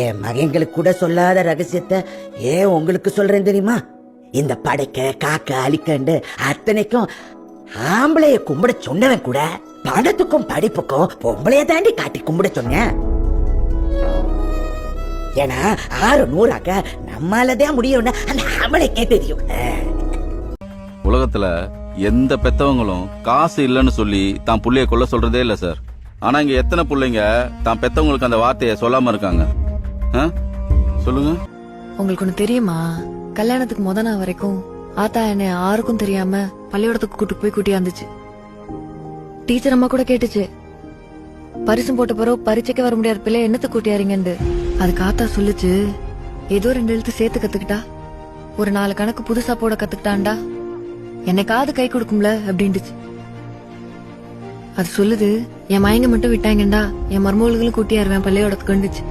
என் மகன்களுக்கு கூட சொல்லாத ரகசியத்தை ஏன் உங்களுக்கு சொல்றேன் தெரியுமா? இந்த படைக்க காக்க அழிக்கண்டு அத்தனைக்கும் ஆம்பளைய கும்பிட சொன்னவன் கூட பணத்துக்கும் படிப்புக்கும் பொம்பளைய தாண்டி காட்டி கும்பிட சொன்னேன். ஏன்னா 600 நம்மாலதான் முடியும்னு அந்த ஆம்பளைக்கே தெரியும். உலகத்துல எந்த பெத்தவங்களும் காசு இல்லன்னு சொல்லி தான் புள்ளைய கொல்ல சொல்றதே இல்ல சார். ஆனா இங்க எத்தனை புள்ளைங்க தான் பெத்தவங்களுக்கு அந்த வார்த்தைய சொல்லாம இருக்காங்க? சொல்லுங்க. உங்களுக்கு ஒண்ணு தெரியுமா? கல்யாணத்துக்கு முத நாள் வரைக்கும் ஆத்தா என்ன யாருக்கும் தெரியாம பள்ளியோடத்துக்கு கூட்டு போய் கூட்டியாந்துச்சு. டீச்சர் அம்மா கூட கேட்டுச்சு, பரிசும் போட்ட பிறகு பரீட்சைக்கு வர முடியாத பிள்ளை என்னத்து கூட்டியாரீங்கன்னு. அதுக்கு ஆத்தா சொல்லுச்சு, ஏதோ 2 எழுத்து சேர்த்து கத்துக்கிட்டா, ஒரு 4 கணக்கு புதுசா போட கத்துக்கிட்டான்டா, என்னைக்காவது கை கொடுக்கும்ல அப்படின்ட்டுச்சு. அது சொல்லுது, என் மயங்க மட்டும் விட்டாங்கண்டா என் மருமகளும் கூட்டியாருவேன் பள்ளியோடத்துக்கு வந்துச்சு.